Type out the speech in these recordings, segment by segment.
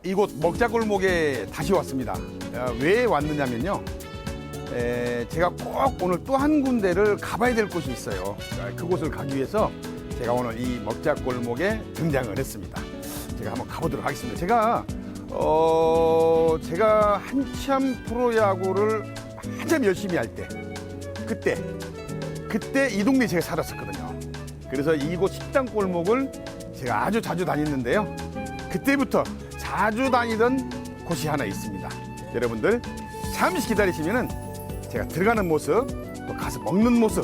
이곳 먹자골목에 다시 왔습니다. 왜 왔느냐면요. 제가 꼭 오늘 또 한 군데를 가봐야 될 곳이 있어요. 그곳을 가기 위해서 제가 오늘 이 먹자골목에 등장을 했습니다. 제가 한번 가보도록 하겠습니다. 제가 한참 프로야구를 한참 열심히 할 때, 그때 이 동네에 제가 살았었거든요. 그래서 이곳 식당 골목을 제가 아주 자주 다녔는데요. 그때부터 자주 다니던 곳이 하나 있습니다. 여러분들 잠시 기다리시면은 제가 들어가는 모습, 또 가서 먹는 모습,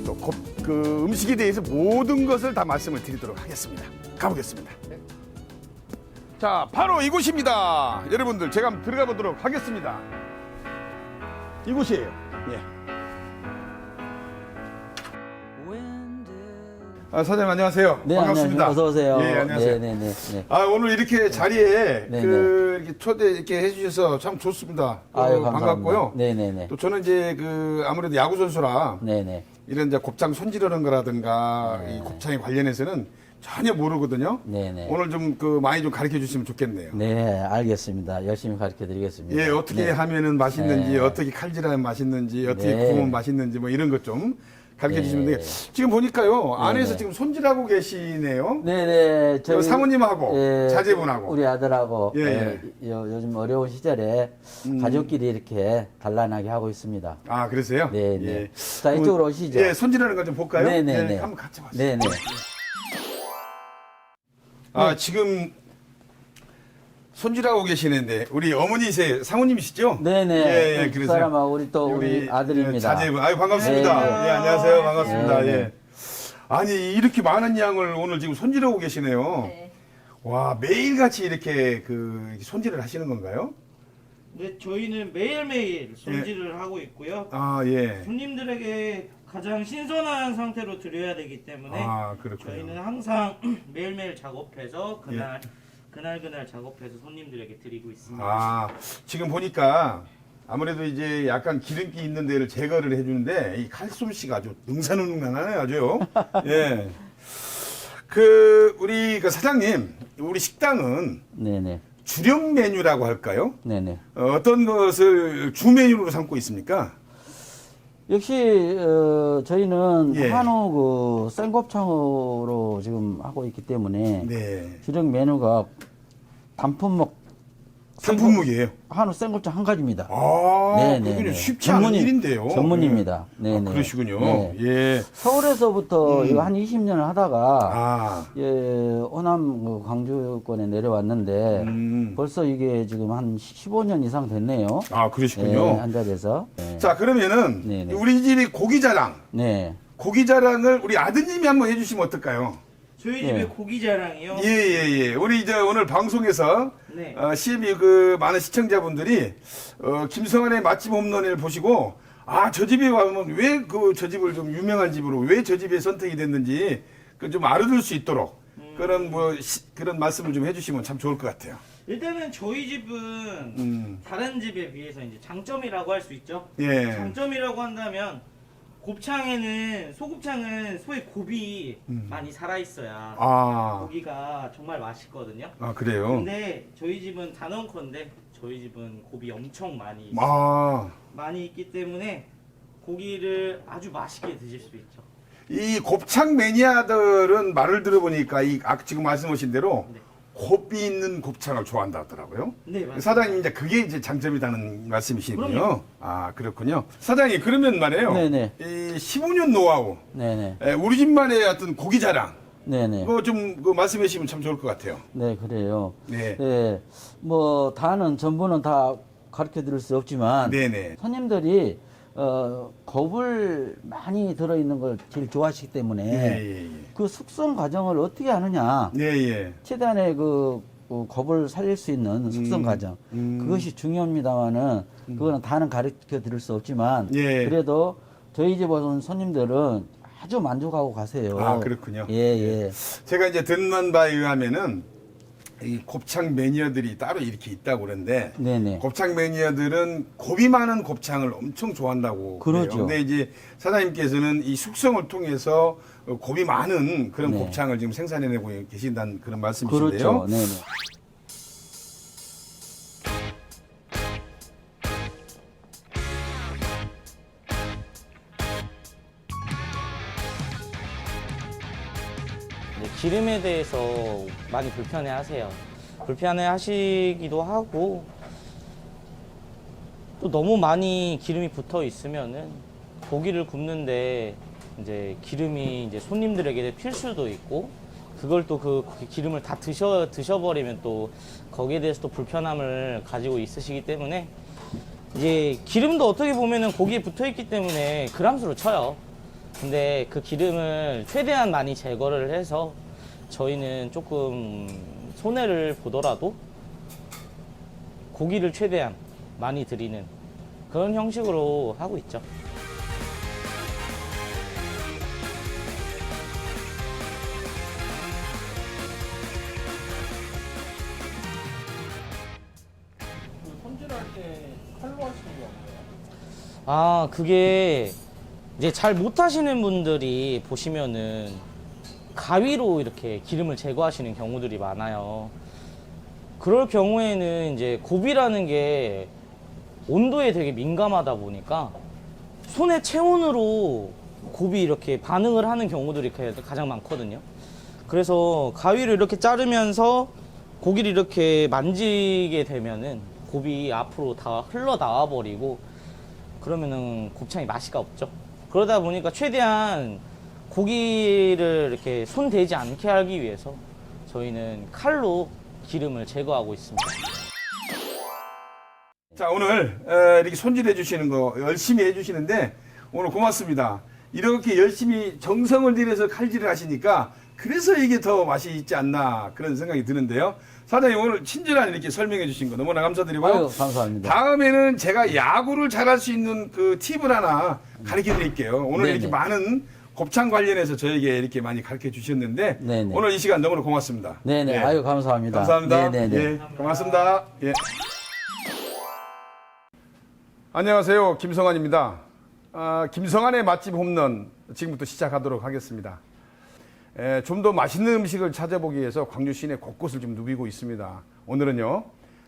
또 그 음식에 대해서 모든 것을 다 말씀을 드리도록 하겠습니다. 가보겠습니다. 자, 바로 이곳입니다. 여러분들 제가 한번 들어가 보도록 하겠습니다. 이곳이에요. 예. 사장님 안녕하세요. 네, 반갑습니다. 어서 오세요. 예, 안녕하세요. 네. 오늘 이렇게 자리에 네, 이렇게 초대 이렇게 해주셔서 참 좋습니다. 아유, 반갑고요. 네네네. 또 저는 이제 아무래도 야구 선수라 네네. 이런 이제 곱창 손질하는 거라든가 이 곱창에 관련해서는 전혀 모르거든요. 네네. 오늘 좀 많이 좀 가르쳐 주시면 좋겠네요. 네, 알겠습니다. 열심히 가르쳐 드리겠습니다. 예, 어떻게 네. 하면은 맛있는지, 네. 어떻게 칼질하면 맛있는지, 어떻게 네. 구우면 맛있는지 뭐 이런 것 좀 가르쳐 네. 주시면 되겠 지금 보니까요, 안에서 네. 지금 손질하고 계시네요. 네네. 저희 사모님하고 자제분하고. 우리 아들하고 예, 요즘 어려운 시절에 가족끼리 이렇게 단란하게 하고 있습니다. 아, 그러세요? 네네. 예. 자, 이쪽으로 오시죠. 예, 손질하는 거 좀 볼까요? 네네네. 예, 한번 같이 봐주세요. 네네. 지금 손질하고 계시는데 우리 어머니세 사모님이시죠? 네네. 예, 그 그러세요. 사람하고 우리 또 우리 아들입니다. 자제분. 반갑습니다. 네. 예, 안녕하세요. 반갑습니다. 네. 예. 아니, 이렇게 많은 양을 오늘 지금 손질하고 계시네요. 네. 와, 매일같이 이렇게 손질을 하시는 건가요? 네, 저희는 매일매일 손질을 하고 있고요. 아, 예. 손님들에게 가장 신선한 상태로 드려야 되기 때문에 아, 그렇군요. 저희는 항상 매일매일 작업해서 그날 작업해서 손님들에게 드리고 있습니다. 아, 지금 보니까 아무래도 이제 약간 기름기 있는 데를 제거를 해주는데 이 칼솜씨가 아주 능사능란하네요, 아주요. 예. 우리 사장님, 우리 식당은 네네. 주력 메뉴라고 할까요? 네네. 어떤 것을 주 메뉴로 삼고 있습니까? 역시 저희는 예. 한우 생곱창으로 지금 하고 있기 때문에 네. 주력 메뉴가 단품목 단품목이에요. 한우 생곱창 한 가지입니다. 아, 네네네. 그건 쉽지 않은 일인데요. 전문입니다. 네. 네네. 그러시군요. 네. 예. 서울에서부터 이거 한 20년을 하다가 아, 예, 호남 광주권에 내려왔는데 벌써 이게 지금 한 15년 이상 됐네요. 아, 그러시군요. 네, 한 자리에서. 네. 자, 그러면은 네네. 우리 집이 고기 자랑. 네. 고기 자랑을 우리 아드님이 한번 해주시면 어떨까요? 저희 집에 예. 고기 자랑이요. 예. 우리 이제 오늘 방송에서 네. CM이 많은 시청자분들이 김성환의 맛집 홈런을 보시고 저 집에 와면 왜 저 집을 좀 유명한 집으로 왜 저 집에 선택이 됐는지 좀 알아둘 수 있도록 그런 그런 말씀을 좀 해주시면 참 좋을 것 같아요. 일단은 저희 집은 다른 집에 비해서 이제 장점이라고 할 수 있죠. 예. 장점이라고 한다면 소곱창은 소의 곱이 많이 살아 있어야 고기가 정말 맛있거든요. 그래요. 근데 저희 집은 단언컨대 저희 집은 곱이 엄청 많이 많이 있기 때문에 고기를 아주 맛있게 드실 수 있죠. 이 곱창 매니아들은 말을 들어보니까 지금 말씀하신 대로 네. 곱이 있는 곱창을 좋아한다 하더라고요. 네, 맞습니다. 사장님 이제 그게 이제 장점이라는 말씀이시군요. 그럼요. 그렇군요. 사장님 그러면 말이에요. 네네. 이 15년 노하우, 네네. 우리 집만의 어떤 고기 자랑, 네네. 그거 좀 말씀해 주시면 참 좋을 것 같아요. 네, 그래요. 네. 네. 뭐, 전부는 다 가르쳐 드릴 수 없지만, 네네. 손님들이, 곱을 많이 들어있는 걸 제일 좋아하시기 때문에, 예. 그 숙성 과정을 어떻게 하느냐, 예. 최대한의 곱을 살릴 수 있는 숙성 과정, 그것이 중요합니다만은, 그거는 다는 가르쳐 드릴 수 없지만, 예. 그래도 저희 집 오는 손님들은 아주 만족하고 가세요. 그렇군요. 예. 제가 이제 듣는 바에 의하면은 이 곱창 매니아들이 따로 이렇게 있다고 그러는데 네네. 곱창 매니아들은 곱이 많은 곱창을 엄청 좋아한다고 그러죠. 그래요. 근데 이제 사장님께서는 이 숙성을 통해서 곱이 많은 그런 네. 곱창을 지금 생산해내고 계신다는 그런 말씀이신데요. 그렇죠. 네네. 기름에 대해서 많이 불편해 하세요. 불편해 하시기도 하고, 또 너무 많이 기름이 붙어 있으면은 고기를 굽는데 이제 기름이 이제 손님들에게 필수도 있고, 그걸 또 그 기름을 다 드셔버리면 또 거기에 대해서 또 불편함을 가지고 있으시기 때문에 이제 기름도 어떻게 보면은 고기에 붙어 있기 때문에 그람수로 쳐요. 근데 그 기름을 최대한 많이 제거를 해서 저희는 조금 손해를 보더라도 고기를 최대한 많이 드리는 그런 형식으로 하고 있죠. 손질할 때 칼로 하시는 거 없나요? 아, 그게 이제 잘 못하시는 분들이 보시면은 가위로 이렇게 기름을 제거하시는 경우들이 많아요. 그럴 경우에는 이제 고비라는 게 온도에 되게 민감하다 보니까 손의 체온으로 곱이 이렇게 반응을 하는 경우들이 가장 많거든요. 그래서 가위를 이렇게 자르면서 고기를 이렇게 만지게 되면은 곱이 앞으로 다 흘러나와 버리고 그러면은 곱창이 맛이 없죠. 그러다 보니까 최대한 고기를 이렇게 손 대지 않게 하기 위해서 저희는 칼로 기름을 제거하고 있습니다. 자, 오늘 이렇게 손질해 주시는 거 열심히 해 주시는데 오늘 고맙습니다. 이렇게 열심히 정성을 들여서 칼질을 하시니까 그래서 이게 더 맛이 있지 않나 그런 생각이 드는데요. 사장님 오늘 친절한 이렇게 설명해 주신 거 너무나 감사드리고요. 아유, 감사합니다. 다음에는 제가 야구를 잘할 수 있는 그 팁을 하나 가르쳐 드릴게요. 오늘 네네. 이렇게 많은 곱창 관련해서 저에게 이렇게 많이 가르쳐 주셨는데 네네. 오늘 이 시간 너무나 고맙습니다. 네네. 예. 아유, 감사합니다. 감사합니다. 네네네. 예, 고맙습니다. 예. 안녕하세요. 김성환입니다. 김성환의 맛집 홈런 지금부터 시작하도록 하겠습니다. 좀 더 맛있는 음식을 찾아보기 위해서 광주 시내 곳곳을 좀 누비고 있습니다. 오늘은요,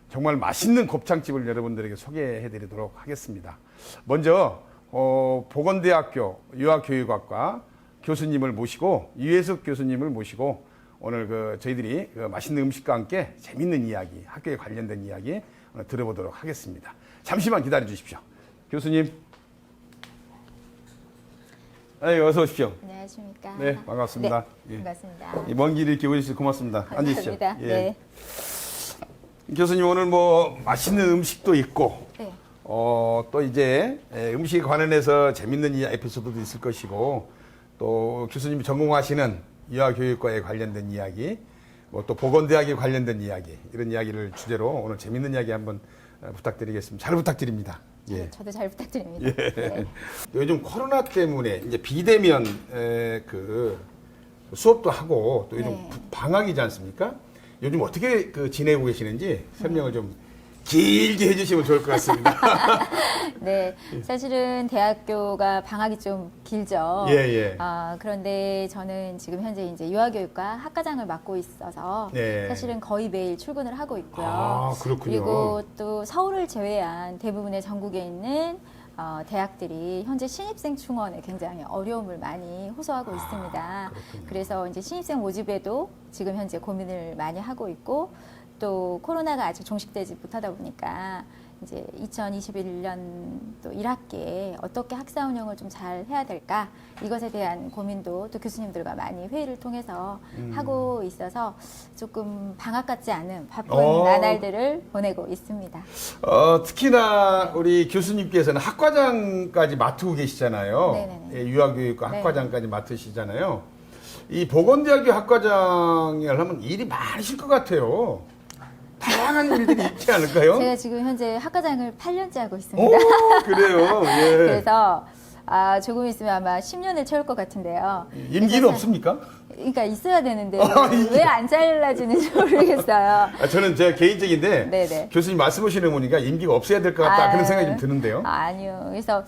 정말 맛있는 곱창집을 여러분들에게 소개해 드리도록 하겠습니다. 먼저, 보건대학교 유아교육학과 교수님을 모시고, 유혜숙 교수님을 모시고, 오늘 저희들이 맛있는 음식과 함께 재밌는 이야기, 학교에 관련된 이야기 오늘 들어보도록 하겠습니다. 잠시만 기다려 주십시오. 교수님. 어서 오십시오. 안녕하십니까. 네, 반갑습니다. 네, 예. 반갑습니다. 먼 길 이렇게 오셔서 고맙습니다. 앉으시죠. 감사합니다. 예. 네. 교수님 오늘 뭐 맛있는 음식도 있고, 네. 또 이제 음식에 관련해서 재밌는 에피소드도 있을 것이고, 또 교수님이 전공하시는 유아교육과에 관련된 이야기, 뭐 또 보건대학에 관련된 이야기, 이런 이야기를 주제로 오늘 재밌는 이야기 한번 부탁드리겠습니다. 잘 부탁드립니다. 예. 저도 잘 부탁드립니다. 네. 요즘 코로나 때문에 이제 비대면 수업도 하고 또 요즘 네. 방학이지 않습니까? 요즘 어떻게 지내고 계시는지 설명을 좀 길게 해주시면 좋을 것 같습니다. 네, 사실은 대학교가 방학이 좀 길죠. 예. 그런데 저는 지금 현재 이제 유아교육과 학과장을 맡고 있어서 네. 사실은 거의 매일 출근을 하고 있고요. 아, 그렇군요. 그리고 또 서울을 제외한 대부분의 전국에 있는 대학들이 현재 신입생 충원에 굉장히 어려움을 많이 호소하고 있습니다. 그렇군요. 그래서 이제 신입생 모집에도 지금 현재 고민을 많이 하고 있고 또 코로나가 아직 종식되지 못하다 보니까 이제 2021년 또 1학기에 어떻게 학사 운영을 좀 잘 해야 될까 이것에 대한 고민도 또 교수님들과 많이 회의를 통해서 하고 있어서 조금 방학 같지 않은 바쁜 나날들을 보내고 있습니다. 특히나 우리 교수님께서는 학과장까지 맡고 계시잖아요. 네네네. 예, 유아교육과 학과장까지 맡으시잖아요. 이 보건대학교 학과장을 하면 일이 많으실 것 같아요. 다양한 일들이 있지 않을까요? 제가 지금 현재 학과장을 8년째 하고 오, 있습니다. 그래요. 예. 그래서 조금 있으면 아마 10년을 채울 것 같은데요. 임기는 없습니까? 그러니까 있어야 되는데 이게- 왜 안 잘라지는지 모르겠어요. 저는 제가 개인적인데 네네. 교수님 말씀하시는 거 보니까 임기가 없어야 될 것 같다 그런 생각이 좀 드는데요. 아니요. 그래서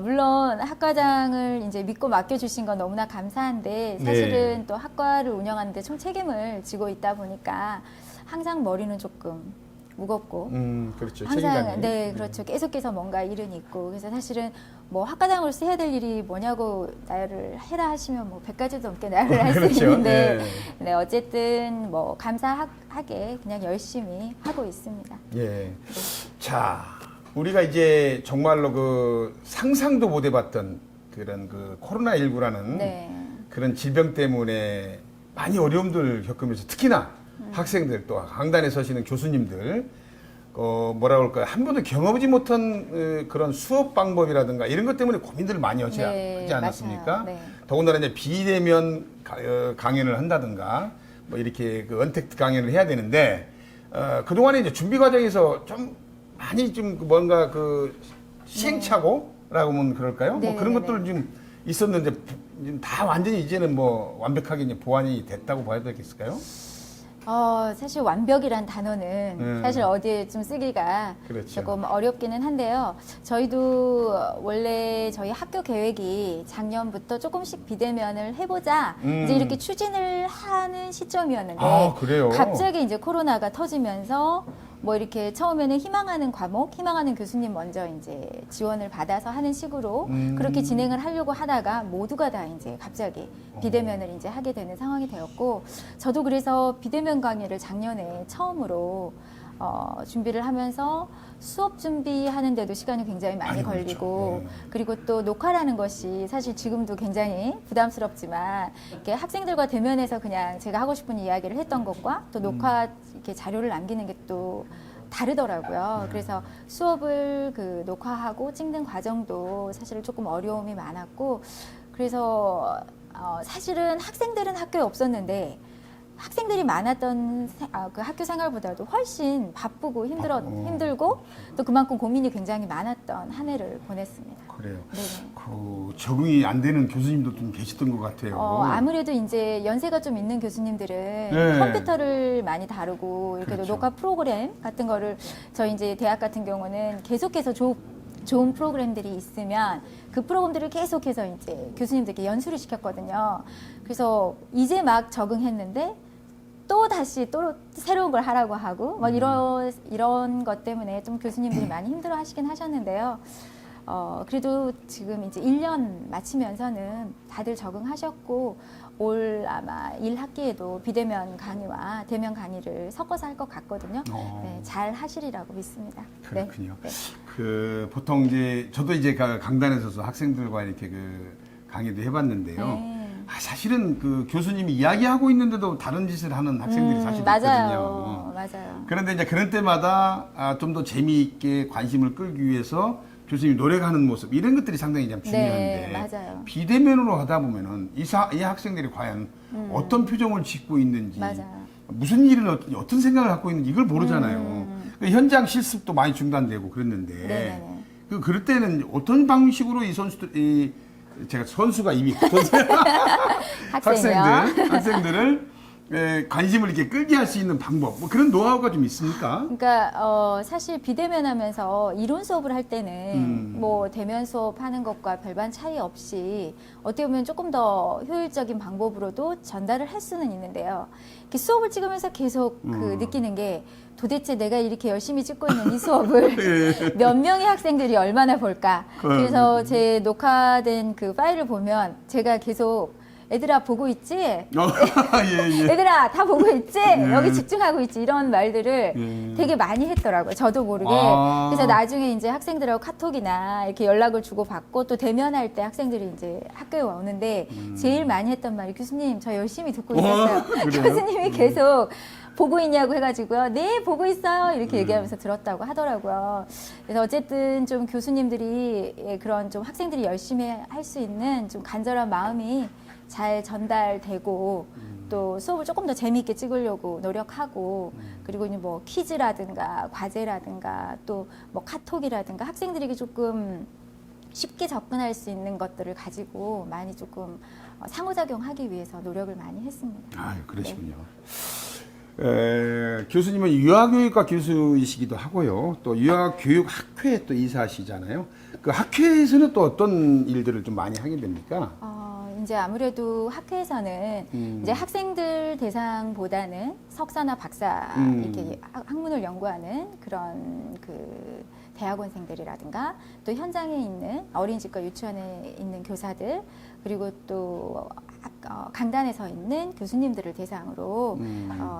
물론 학과장을 이제 믿고 맡겨주신 건 너무나 감사한데 사실은 또 학과를 운영하는데 총 책임을 지고 있다 보니까 항상 머리는 조금 무겁고 그렇죠. 항상 책임감이. 네 그렇죠. 계속해서 뭔가 일은 있고 그래서 사실은 뭐 학과장으로서 해야 될 일이 뭐냐고 나열을 해라 하시면 뭐 100가지도 넘게 나열을 할 수 그렇죠. 있는데 네. 네 어쨌든 뭐 감사하게 그냥 열심히 하고 있습니다. 예. 자, 우리가 이제 정말로 그 상상도 못 해봤던 그런 그 코로나19라는 네. 그런 질병 때문에 많이 어려움들 겪으면서 특히나 학생들 또 강단에 서시는 교수님들 뭐라 그럴까요? 한 번도 경험하지 못한 그런 수업 방법이라든가 이런 것 때문에 고민들을 많이 하지 네, 않았습니까? 맞아요. 네. 더군다나 이제 비대면 강연을 한다든가 뭐 이렇게 그 언택트 강연을 해야 되는데 그동안에 이제 준비 과정에서 좀 많이 좀 뭔가 그 시행착오라고 하면 그럴까요? 네, 뭐 그런 네, 것들 좀 있었는데 지금 다 완전히 이제는 뭐 완벽하게 이제 보완이 됐다고 봐야 되겠을까요? 사실 완벽이란 단어는 사실 어디에 좀 쓰기가 그렇죠. 조금 어렵기는 한데요. 저희도 원래 저희 학교 계획이 작년부터 조금씩 비대면을 해보자 이제 이렇게 추진을 하는 시점이었는데 아, 그래요? 갑자기 이제 코로나가 터지면서 뭐 이렇게 처음에는 희망하는 과목, 희망하는 교수님 먼저 이제 지원을 받아서 하는 식으로 그렇게 진행을 하려고 하다가 모두가 다 이제 갑자기 비대면을 이제 하게 되는 상황이 되었고 저도 그래서 비대면 강의를 작년에 처음으로 준비를 하면서 수업 준비하는데도 시간이 굉장히 많이 그렇죠. 걸리고 네. 그리고 또 녹화라는 것이 사실 지금도 굉장히 부담스럽지만 이렇게 학생들과 대면해서 그냥 제가 하고 싶은 이야기를 했던 것과 또 녹화 이렇게 자료를 남기는 게 또 다르더라고요. 그래서 수업을 그 녹화하고 찍는 과정도 사실 조금 어려움이 많았고 그래서 사실은 학생들은 학교에 없었는데 학생들이 많았던 그 학교 생활보다도 훨씬 바쁘고 힘들고 또 그만큼 고민이 굉장히 많았던 한 해를 보냈습니다. 그래요. 네네. 그 적응이 안 되는 교수님도 좀 계셨던 것 같아요. 아무래도 이제 연세가 좀 있는 교수님들은 네. 컴퓨터를 많이 다루고 이렇게 그렇죠. 녹화 프로그램 같은 거를 저희 이제 대학 같은 경우는 계속해서 좋은 프로그램들이 있으면 그 프로그램들을 계속해서 이제 교수님들께 연수를 시켰거든요. 그래서 이제 막 적응했는데 또 다시 또 새로운 걸 하라고 하고 막 이런 것 때문에 좀 교수님들이 많이 힘들어 하시긴 하셨는데요. 그래도 지금 이제 1년 마치면서는 다들 적응하셨고 올 아마 1학기에도 비대면 강의와 대면 강의를 섞어서 할 것 같거든요. 네, 잘 하시리라고 믿습니다. 그렇군요. 네. 그 보통 이제 저도 이제 강단에 서서 학생들과 이렇게 그 강의도 해봤는데요. 네. 사실은 그 교수님이 이야기하고 있는데도 다른 짓을 하는 학생들이 사실 있거든요. 맞아요. 그런데 이제 그런 때마다 좀 더 재미있게 관심을 끌기 위해서 교수님이 노력하는 모습 이런 것들이 상당히 좀 중요한데 네, 맞아요. 비대면으로 하다 보면은 이 학생들이 과연 어떤 표정을 짓고 있는지 맞아요. 무슨 일을 어떤 생각을 갖고 있는지 이걸 모르잖아요. 그 현장 실습도 많이 중단되고 그랬는데 네네네. 그럴 때는 어떤 방식으로 이 선수들 제가 선수가 이미 학생들을 관심을 이렇게 끌게 할 수 있는 방법 뭐 그런 노하우가 좀 있습니까? 그러니까 사실 비대면 하면서 이론 수업을 할 때는 뭐 대면 수업 하는 것과 별반 차이 없이 어떻게 보면 조금 더 효율적인 방법으로도 전달을 할 수는 있는데요. 이렇게 수업을 찍으면서 계속 그 느끼는 게 도대체 내가 이렇게 열심히 찍고 있는 이 수업을 몇 명의 학생들이 얼마나 볼까. 그래서 제 녹화된 그 파일을 보면 제가 계속 애들아 보고 있지? 예. 얘들아 다 보고 있지? 여기 집중하고 있지? 이런 말들을 되게 많이 했더라고요. 저도 모르게. 그래서 나중에 이제 학생들하고 카톡이나 이렇게 연락을 주고 받고 또 대면할 때 학생들이 이제 학교에 오는데 제일 많이 했던 말이 교수님 저 열심히 듣고 있었어요. 교수님이 계속 보고 있냐고 해가지고요. 네, 보고 있어요. 이렇게 얘기하면서 들었다고 하더라고요. 그래서 어쨌든 좀 교수님들이 그런 좀 학생들이 열심히 할 수 있는 좀 간절한 마음이 잘 전달되고 또 수업을 조금 더 재미있게 찍으려고 노력하고 그리고 이제 뭐 퀴즈라든가 과제라든가 또 뭐 카톡이라든가 학생들에게 조금 쉽게 접근할 수 있는 것들을 가지고 많이 조금 상호작용하기 위해서 노력을 많이 했습니다. 아, 그러시군요. 교수님은 유아교육과 교수이시기도 하고요. 또 유아교육학회에 또 이사하시잖아요. 그 학회에서는 또 어떤 일들을 좀 많이 하게 됩니까? 이제 아무래도 학회에서는 이제 학생들 대상보다는 석사나 박사 이렇게 학문을 연구하는 그런 그 대학원생들이라든가 또 현장에 있는 어린이집과 유치원에 있는 교사들 그리고 또 강단에 서 있는 교수님들을 대상으로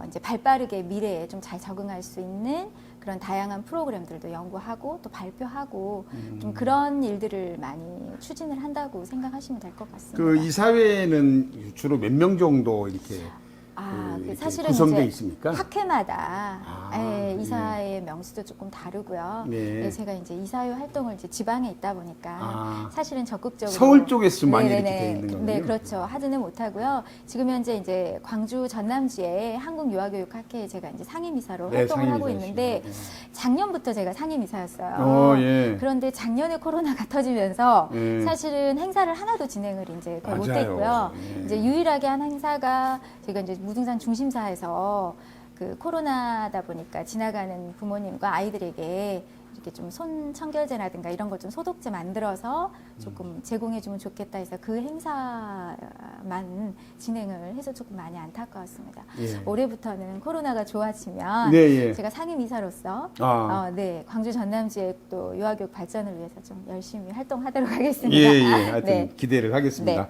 이제 발빠르게 미래에 좀 잘 적응할 수 있는 그런 다양한 프로그램들도 연구하고 또 발표하고 좀 그런 일들을 많이 추진을 한다고 생각하시면 될 것 같습니다. 그 이사회는 주로 몇 명 정도 이렇게 이렇게 사실은 구성돼 이제 있습니까? 학회마다 예. 이사회 명수도 조금 다르고요. 예. 네, 제가 이제 이사회 활동을 이제 지방에 있다 보니까 사실은 적극적으로 서울 쪽에서 좀 많이 네네네. 이렇게 돼 있는 거군요. 네, 그렇죠. 하지는 못하고요. 지금 현재 이제 광주 전남지에 한국유아교육학회에 제가 이제 상임이사로 네, 활동을 하고 상임이사이시죠. 있는데 예. 작년부터 제가 상임이사였어요. 예. 그런데 작년에 코로나가 터지면서 예. 사실은 행사를 하나도 진행을 이제 거의 맞아요. 못했고요. 예. 이제 유일하게 한 행사가 제가 이제 무등산 중심사에서 그 코로나다 보니까 지나가는 부모님과 아이들에게 이렇게 좀 손 청결제라든가 이런 것 좀 소독제 만들어서 조금 제공해주면 좋겠다 해서 그 행사만 진행을 해서 조금 많이 안타까웠습니다. 예. 올해부터는 코로나가 좋아지면 네, 예. 제가 상임이사로서 네, 광주 전남지의 또 유아교육 발전을 위해서 좀 열심히 활동하도록 하겠습니다. 예, 하여튼 네. 기대를 하겠습니다.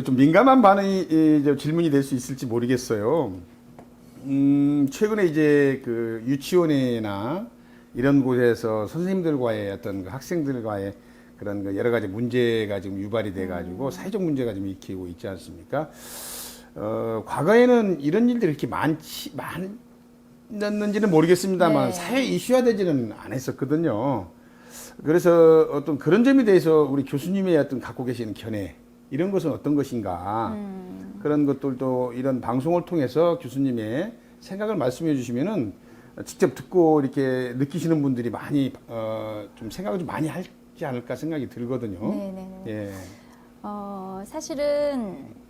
좀 민감한 반응이 질문이 될 수 있을지 모르겠어요. 최근에 이제 그 유치원이나 이런 곳에서 선생님들과의 어떤 그 학생들과의 그런 그 여러 가지 문제가 지금 유발이 돼가지고 사회적 문제가 좀 익히고 있지 않습니까? 과거에는 이런 일들이 이렇게 많았는지는 모르겠습니다만 네. 사회 이슈화되지는 않았었거든요. 그래서 어떤 그런 점에 대해서 우리 교수님의 어떤 갖고 계시는 견해 이런 것은 어떤 것인가 그런 것들도 이런 방송을 통해서 교수님의 생각을 말씀해 주시면은 직접 듣고 이렇게 느끼시는 분들이 많이 좀 생각을 좀 많이 하지 않을까 생각이 들거든요. 네네네. 예. 사실은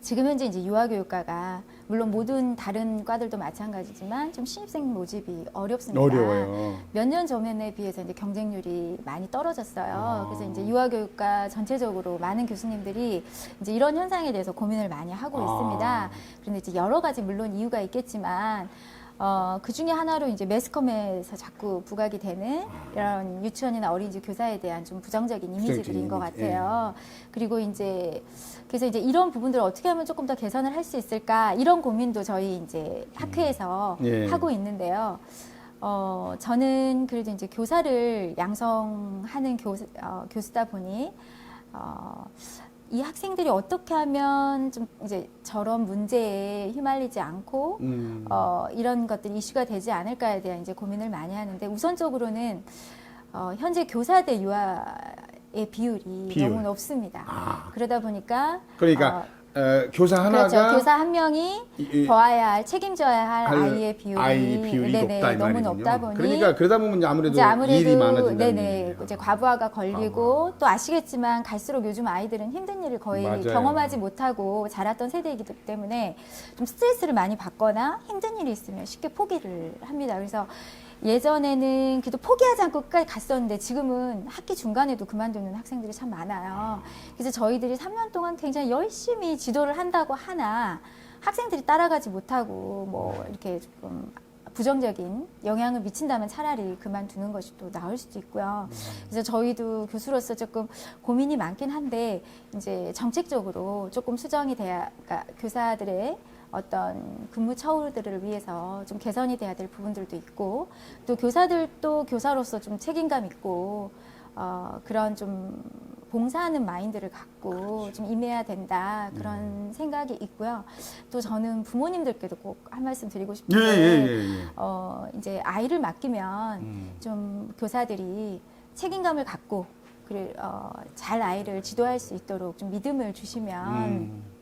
지금 현재 이제 유아교육과가 물론 모든 다른 과들도 마찬가지지만 좀 신입생 모집이 어렵습니다. 어려워요. 몇 년 전에 비해서 이제 경쟁률이 많이 떨어졌어요. 그래서 이제 유아교육과 전체적으로 많은 교수님들이 이제 이런 현상에 대해서 고민을 많이 하고 있습니다. 그런데 이제 여러 가지 물론 이유가 있겠지만 그 중에 하나로 이제 매스컴에서 자꾸 부각이 되는 이런 유치원이나 어린이집 교사에 대한 좀 부정적인 이미지들인 것 이미지, 같아요. 그리고 이제 그래서 이제 이런 부분들을 어떻게 하면 조금 더 개선을 할 수 있을까 이런 고민도 저희 이제 학회에서 예. 하고 있는데요. 저는 그래도 이제 교사를 양성하는 교수다 보니 이 학생들이 어떻게 하면 좀 이제 저런 문제에 휘말리지 않고 이런 것들이 이슈가 되지 않을까에 대한 이제 고민을 많이 하는데 우선적으로는 현재 교사 대 유아의 비율이 너무 높습니다. 그러다 보니까 그러니까 교사 하나가 그렇죠. 교사 한 명이 봐야 할 책임져야 할 아이의 비율이 높다 이 너무 말이군요. 높다 보니 그러니까 그러다 보면 이제 아무래도 이제 일이 많아진다는 네네 얘기예요. 이제 과부하가 걸리고 또 아시겠지만 갈수록 요즘 아이들은 힘든 일을 거의 맞아요. 경험하지 못하고 자랐던 세대이기 때문에 좀 스트레스를 많이 받거나 힘든 일이 있으면 쉽게 포기를 합니다. 그래서 예전에는 그래도 포기하지 않고 끝까지 갔었는데 지금은 학기 중간에도 그만두는 학생들이 참 많아요. 그래서 저희들이 3년 동안 굉장히 열심히 지도를 한다고 하나 학생들이 따라가지 못하고 뭐 이렇게 조금 부정적인 영향을 미친다면 차라리 그만두는 것이 또 나을 수도 있고요. 그래서 저희도 교수로서 조금 고민이 많긴 한데 이제 정책적으로 조금 수정이 돼야, 그러니까 교사들의 어떤 근무 처우들을 위해서 좀 개선이 돼야 될 부분들도 있고 또 교사들도 교사로서 좀 책임감 있고 그런 좀 봉사하는 마인드를 갖고 좀 임해야 된다 그런 생각이 있고요. 또 저는 부모님들께도 꼭 한 말씀 드리고 싶은데 이제 아이를 맡기면 좀 교사들이 책임감을 갖고 잘 아이를 지도할 수 있도록 좀 믿음을 주시면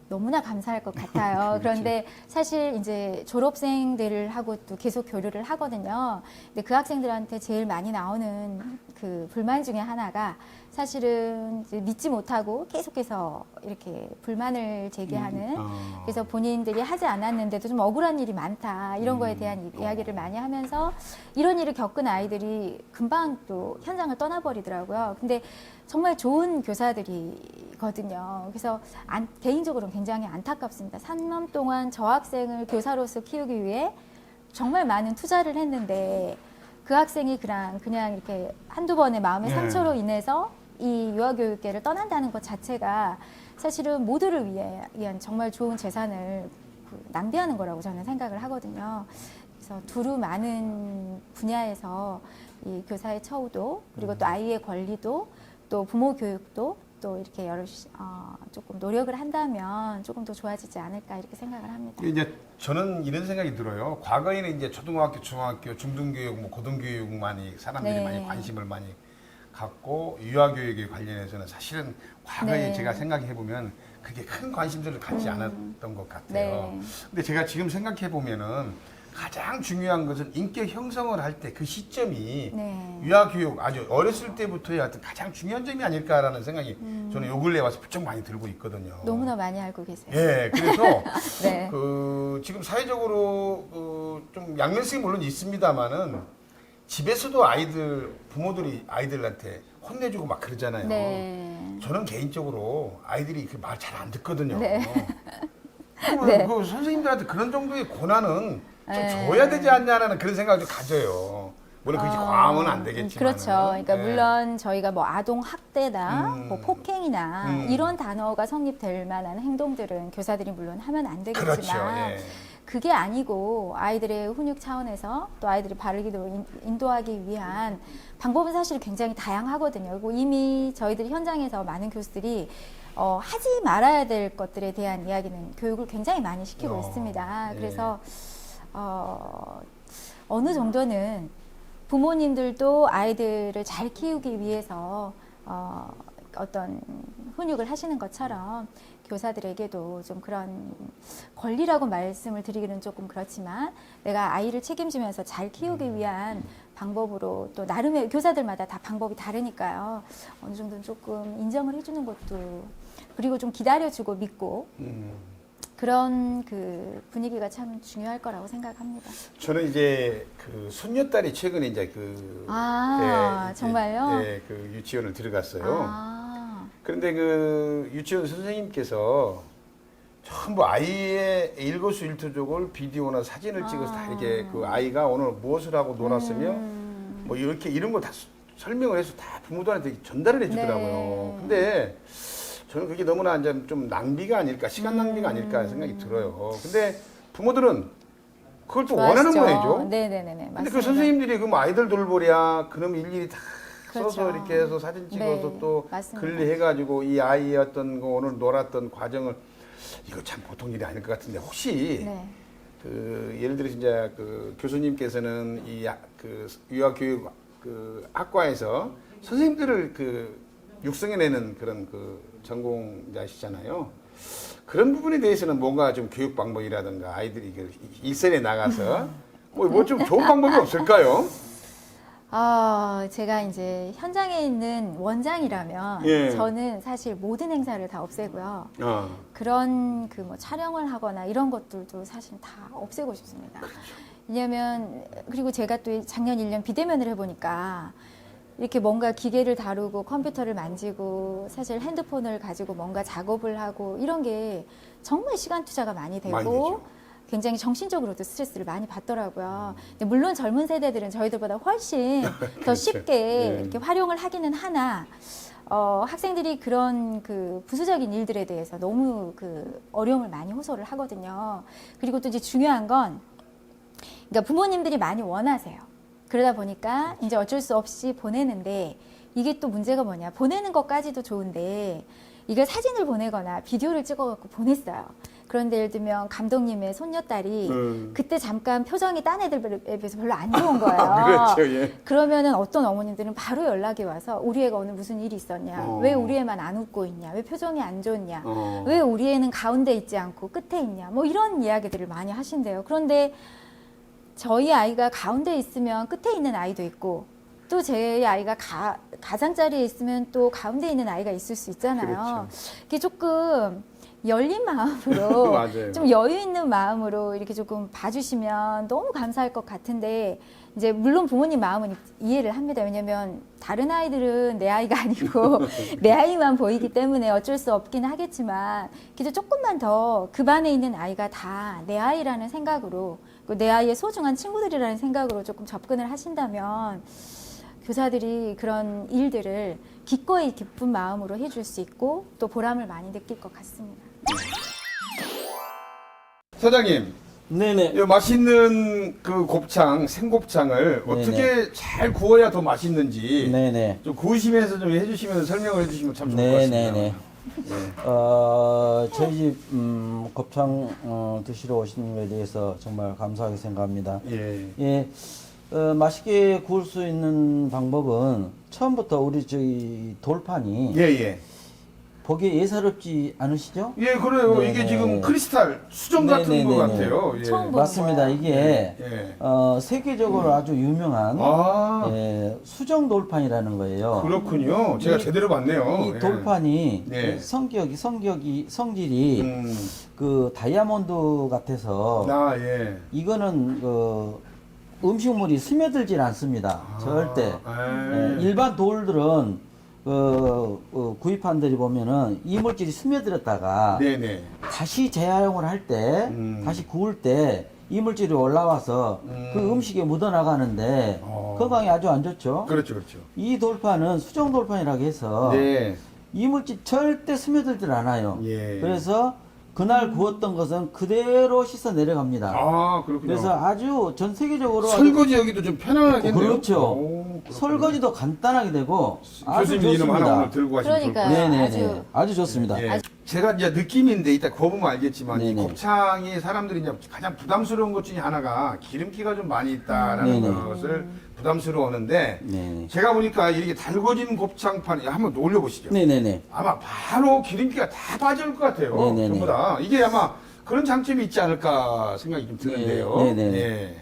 너무나 감사할 것 같아요. 그런데 사실 이제 졸업생들하고 또 계속 교류를 하거든요. 근데 그 학생들한테 제일 많이 나오는 그 불만 중에 하나가 사실은 이제 믿지 못하고 계속해서 이렇게 불만을 제기하는 그래서 본인들이 하지 않았는데도 좀 억울한 일이 많다 이런 거에 대한 이야기를 많이 하면서 이런 일을 겪은 아이들이 금방 또 현장을 떠나버리더라고요. 근데 정말 좋은 교사들이거든요. 그래서 개인적으로는 굉장히 안타깝습니다. 3년 동안 저 학생을 교사로서 키우기 위해 정말 많은 투자를 했는데 그 학생이 그냥 이렇게 한두 번의 마음의 네. 상처로 인해서 이 유아교육계를 떠난다는 것 자체가 사실은 모두를 위한 정말 좋은 재산을 낭비하는 거라고 저는 생각을 하거든요. 그래서 두루 많은 분야에서 이 교사의 처우도 그리고 또 아이의 권리도 또 부모 교육도 또 이렇게 조금 노력을 한다면 조금 더 좋아지지 않을까 이렇게 생각을 합니다. 이제 저는 이런 생각이 들어요. 과거에는 이제 초등학교, 중학교, 중등교육, 뭐 고등교육만이 사람들이 네. 많이 관심을 많이 갖고 유아교육에 관련해서는 사실은 과거에 네. 제가 생각해 보면 그게 큰 관심들을 갖지 않았던 것 같아요. 네. 근데 제가 지금 생각해 보면은 가장 중요한 것은 인격 형성을 할 때 그 시점이 네. 유아교육 아주 어렸을 때부터의 어떤 가장 중요한 점이 아닐까라는 생각이 저는 요 근래 와서 부쩍 많이 들고 있거든요. 너무나 많이 알고 계세요. 예, 그래서 네. 지금 사회적으로 좀 양면성이 물론 있습니다만은 집에서도 부모들이 아이들한테 혼내주고 막 그러잖아요. 네. 저는 개인적으로 아이들이 그 말 잘 안 듣거든요. 네. 그러면 네. 그 선생님들한테 그런 정도의 권한은 좀 네. 줘야 되지 않냐라는 그런 생각을 좀 가져요. 물론 그게 과하면 안 되겠지만. 그렇죠. 그러니까 물론 저희가 뭐 아동 학대나 뭐 폭행이나 이런 단어가 성립될 만한 행동들은 교사들이 물론 하면 안 되겠지만 그렇죠. 예. 그게 아니고 아이들의 훈육 차원에서 또 아이들이 바르기도 인도하기 위한 방법은 사실 굉장히 다양하거든요. 그리고 이미 저희들이 현장에서 많은 교수들이 하지 말아야 될 것들에 대한 이야기는 교육을 굉장히 많이 시키고 있습니다. 예. 그래서 어느 정도는 부모님들도 아이들을 잘 키우기 위해서 어떤 훈육을 하시는 것처럼 교사들에게도 좀 그런 권리라고 말씀을 드리기는 조금 그렇지만 내가 아이를 책임지면서 잘 키우기 위한 방법으로 또 나름의 교사들마다 다 방법이 다르니까요. 어느 정도는 조금 인정을 해주는 것도 그리고 좀 기다려주고 믿고 그런 그 분위기가 참 중요할 거라고 생각합니다. 저는 이제 그 손녀딸이 최근에 이제 정말요? 예, 그 유치원을 들어갔어요. 그런데 그 유치원 선생님께서 전부 아이의 일거수일투족을 비디오나 사진을 찍어서 다 이렇게 그 아이가 오늘 무엇을 하고 놀았으며 뭐 이렇게 이런 걸 다 설명을 해서 다 부모들한테 전달을 해주더라고요. 네. 근데 저는 그게 너무나 이제 좀 낭비가 아닐까, 시간 낭비가 아닐까 생각이 들어요. 근데 부모들은 그걸 또 원하는 모양이죠. 네네네. 근데 맞습니다. 그 선생님들이 그럼 아이들 돌보랴, 그럼 일일이 다 그렇죠. 써서 이렇게 해서 사진 찍어서 네, 또 맞습니다. 글리해가지고 이 아이의 어떤 거 오늘 놀았던 과정을 이거 참 보통 일이 아닐 것 같은데 혹시 네. 그 예를 들어서 이제 그 교수님께서는 그 유아교육 그 학과에서 선생님들을 그 육성해내는 그런 그 전공자시잖아요. 그런 부분에 대해서는 뭔가 좀 교육 방법이라든가 아이들이 그 일선에 나가서 뭐 좀 좋은 방법이 없을까요? 제가 이제 현장에 있는 원장이라면 예. 저는 사실 모든 행사를 다 없애고요. 어. 그런 그 뭐 촬영을 하거나 이런 것들도 사실 다 없애고 싶습니다. 왜냐면 그리고 제가 또 작년 1년 비대면을 해보니까 이렇게 뭔가 기계를 다루고 컴퓨터를 만지고 사실 핸드폰을 가지고 뭔가 작업을 하고 이런 게 정말 시간 투자가 많이 되고 많이 되죠. 굉장히 정신적으로도 스트레스를 많이 받더라고요. 근데 물론 젊은 세대들은 저희들보다 훨씬 더 쉽게 네. 이렇게 활용을 하기는 하나 학생들이 그런 그 부수적인 일들에 대해서 너무 그 어려움을 많이 호소를 하거든요. 그리고 또 이제 중요한 건 그러니까 부모님들이 많이 원하세요. 그러다 보니까 이제 어쩔 수 없이 보내는데 이게 또 문제가 뭐냐. 보내는 것까지도 좋은데 이걸 사진을 보내거나 비디오를 찍어갖고 보냈어요. 그런데 예를 들면 감독님의 손녀딸이 그때 잠깐 표정이 딴 애들에 비해서 별로 안 좋은 거예요. 그렇죠, 예. 그러면은 어떤 어머님들은 바로 연락이 와서 우리 애가 오늘 무슨 일이 있었냐? 왜 우리 애만 안 웃고 있냐? 왜 표정이 안 좋냐? 왜 우리 애는 가운데 있지 않고 끝에 있냐? 뭐 이런 이야기들을 많이 하신대요. 그런데 저희 아이가 가운데 있으면 끝에 있는 아이도 있고 또 제 아이가 가장자리에 있으면 또 가운데 있는 아이가 있을 수 있잖아요. 그렇죠. 이게 조금 열린 마음으로 맞아요. 좀 여유 있는 마음으로 이렇게 조금 봐주시면 너무 감사할 것 같은데 이제 물론 부모님 마음은 이해를 합니다. 왜냐면 다른 아이들은 내 아이가 아니고 내 아이만 보이기 때문에 어쩔 수 없긴 하겠지만 그래도 조금만 더 그 반에 있는 아이가 다 내 아이라는 생각으로 내 아이의 소중한 친구들이라는 생각으로 조금 접근을 하신다면 교사들이 그런 일들을 기꺼이 기쁜 마음으로 해줄 수 있고 또 보람을 많이 느낄 것 같습니다. 사장님, 네네. 이 맛있는 그 곱창, 생곱창을 어떻게 잘 구워야 더 맛있는지 네네. 좀 구우시면서 좀 해주시면 설명을 해주시면 참 좋을 것 같습니다. 네네네. 네. 저희 집 곱창 드시러 오신 것에 대해서 정말 감사하게 생각합니다. 예. 예, 맛있게 구울 수 있는 방법은 처음부터 우리 저희 돌판이 예, 예. 보기에 예사롭지 않으시죠? 예, 그래요. 네네. 이게 지금 크리스탈 수정 같은 네네네네. 것 같아요. 예. 처음 보는 맞습니다. 거야. 이게 예. 세계적으로 아주 유명한 아, 예, 수정 돌판이라는 거예요. 그렇군요. 제가 이- 제대로 봤네요. 이 예. 돌판이 네. 성질이 그 다이아몬드 같아서 아, 예. 이거는 그 음식물이 스며들질 않습니다. 절대. 아, 예, 일반 돌들은 구입한 데를 보면은 이물질이 스며들었다가 네네. 다시 재활용을 할 때, 다시 구울 때 이물질이 올라와서 그 음식에 묻어나가는데 건강에 아주 안 좋죠. 그렇죠, 그렇죠. 이 돌판은 수정 돌판이라고 해서 네. 이물질 절대 스며들질 않아요. 예. 그래서 그날 구웠던 것은 그대로 씻어 내려갑니다. 아, 그렇군요. 그래서 아주 전 세계적으로 아주 설거지 여기도 좀 편안하겠네요. 그렇죠. 오, 그렇군요. 설거지도 간단하게 되고 아주 교수님 이름 하나 오늘 좋습니다. 들고 가시면 좋을 것 그러니까요. 같아요. 네네네. 아주 좋습니다. 예. 제가 이제 느낌인데 이따 구워보면 알겠지만 이 네네. 곱창이 사람들이 이제 가장 부담스러운 것 중에 하나가 기름기가 좀 많이 있다라는 네네. 것을 부담스러워하는데 네네. 제가 보니까 이렇게 달궈진 곱창판 한번 올려보시죠. 네네네. 아마 바로 기름기가 다 빠질 것 같아요. 네네네. 전부 다. 이게 아마 그런 장점이 있지 않을까 생각이 좀 드는데요. 네네네. 예.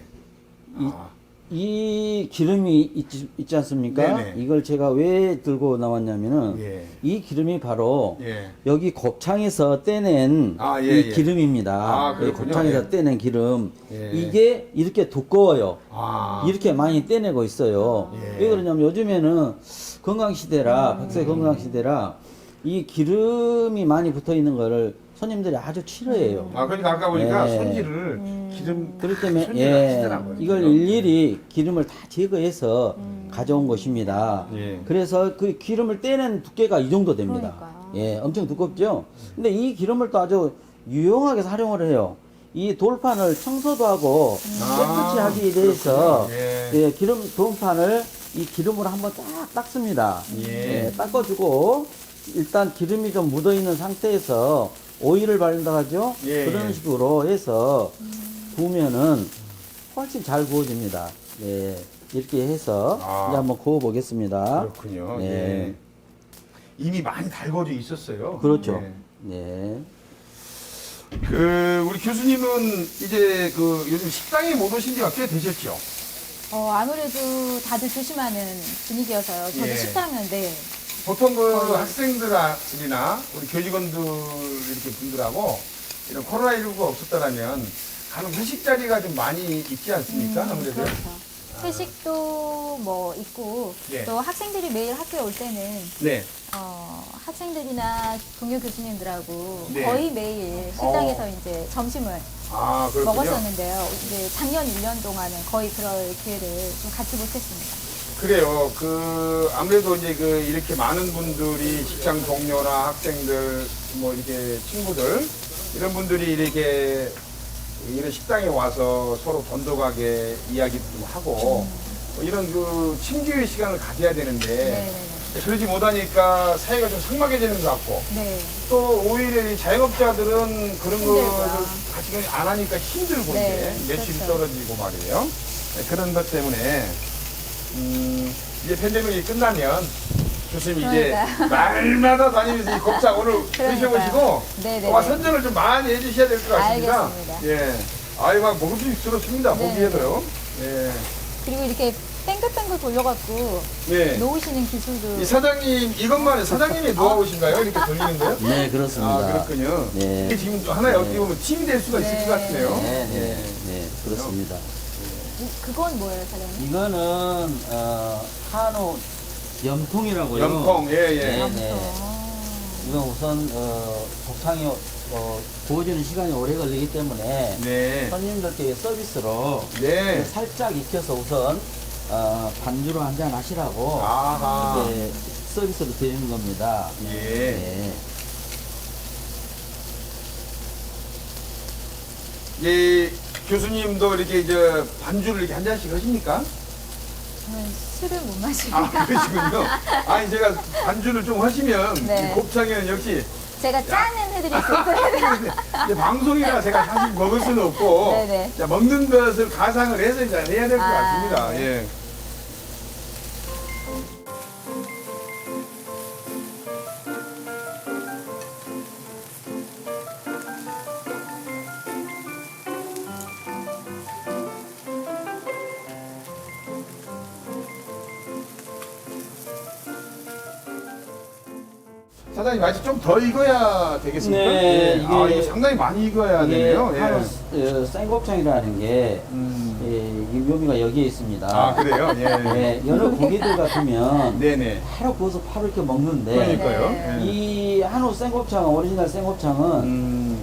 아, 이 기름이 있지 않습니까? 네네. 이걸 제가 왜 들고 나왔냐면은 예. 이 기름이 바로 예. 여기 곱창에서 떼낸 아, 예, 이 예. 기름입니다. 아, 이 그렇군요. 곱창에서 예. 떼낸 기름. 예. 이게 이렇게 두꺼워요. 아. 이렇게 많이 떼내고 있어요. 예. 왜 그러냐면 요즘에는 건강시대라, 백세 건강시대라 이 기름이 많이 붙어 있는 거를 손님들이 아주 싫어해요. 아, 그러니까 아까 보니까 예. 손질을 기름 그렇기 때문에 손질을 하시더라고요. 이걸 일일이 기름을 다 제거해서 가져온 것입니다. 예. 그래서 그 기름을 떼는 두께가 이 정도 됩니다. 그러니까요. 예, 엄청 두껍죠. 근데 이 기름을 또 아주 유용하게 활용을 해요. 이 돌판을 청소도 하고 깨끗이 하기 위해서 그렇군요. 예. 예, 돌판을 이 기름으로 한번 딱 닦습니다. 예. 닦아주고 일단 기름이 좀 묻어 있는 상태에서 오일을 바른다 하죠. 예, 그런 예. 식으로 해서 구우면은 훨씬 잘 구워집니다. 예, 이렇게 해서 아. 이제 한번 구워 보겠습니다. 그렇군요. 예. 예. 이미 많이 달궈져 있었어요. 그렇죠. 예. 예. 그 우리 교수님은 이제 그 요즘 식당에 못 오신 지가 꽤 되셨죠? 아무래도 다들 조심하는 분위기여서요. 저도 예. 식당은 네. 보통 그 학생들이나 우리 교직원들 이렇게 분들하고 이런 코로나19가 없었다라면 가는 회식 자리가 좀 많이 있지 않습니까? 아무래도. 그렇죠. 회식도 뭐 있고 예. 또 학생들이 매일 학교에 올 때는 네. 학생들이나 동료 교수님들하고 네. 거의 매일 식당에서 이제 점심을 아, 그렇군요. 먹었었는데요. 이제 작년 1년 동안은 거의 그럴 기회를 좀 갖지 못했습니다. 그래요. 그 아무래도 이제 그 이렇게 많은 분들이 직장 동료나 학생들 뭐 이렇게 친구들 이런 분들이 이렇게 이런 식당에 와서 서로 돈독하게 이야기 좀 하고 뭐 이런 그 친교의 시간을 가져야 되는데 네네네. 그러지 못하니까 사이가 좀 삭막해지는 것 같고 네. 또 오히려 이 자영업자들은 그런 거를 힘들고요. 같이 안 하니까 힘들고 네, 이제 매출이 그렇죠. 떨어지고 말이에요. 네, 그런 것 때문에 이제 팬데믹이 끝나면 교수님 이제 그러니까요. 날마다 다니면서 이 곱창 오늘 그러니까요. 드셔보시고 네네네. 와 선전을 좀 많이 해주셔야 될 것 같습니다. 알겠습니다. 예, 아이 막 먹음직스럽습니다. 네네네. 보기에도요. 예, 그리고 이렇게 뺑글뺑글 돌려갖고 예. 놓으시는 기술도 이 사장님 이것만 사장님이 노하우신가요? 이렇게 돌리는데요? 네, 그렇습니다. 아, 그렇군요. 네. 이게 지금 또 하나의 어떻게 보면 팀이 될 수가 있을 것 같네요. 네, 네, 네, 그렇습니다. 그건 뭐예요, 사장님? 이거는 한우 염통이라고요. 염통, 예, 예. 네, 염통. 네. 이건 우선 곱창이 구워지는 시간이 오래 걸리기 때문에 네. 손님들께 서비스로 네. 살짝 익혀서 우선 반주로 한잔 하시라고 아하. 이렇게 서비스로 드리는 겁니다. 예. 네. 예, 교수님도 이렇게 이제 반주를 이렇게 한 잔씩 하십니까? 저는 술을 못 마시고 아, 그러시군요. 아니, 제가 반주를 좀 하시면 네. 이 곱창에는 역시 제가 짜는 해드릴 수 있어요. 이제 방송이라 제가 사실 먹을 수는 없고 네네. 자, 먹는 것을 가상을 해서 이제 해야 될 것 같습니다. 네. 예. 사장님 아직 좀 더 익어야 되겠습니까? 네, 예. 아, 이게- 이게 상당히 많이 익어야 되네요. 예. 한우 생곱창이라는 게 이 묘미가 여기에 있습니다. 아, 그래요? 예. 네, 여러 고기들 같으면 네네. 하루 구워서 바로 이렇게 먹는데 그러니까요. 네. 예. 이 한우 생곱창, 오리지널 생곱창은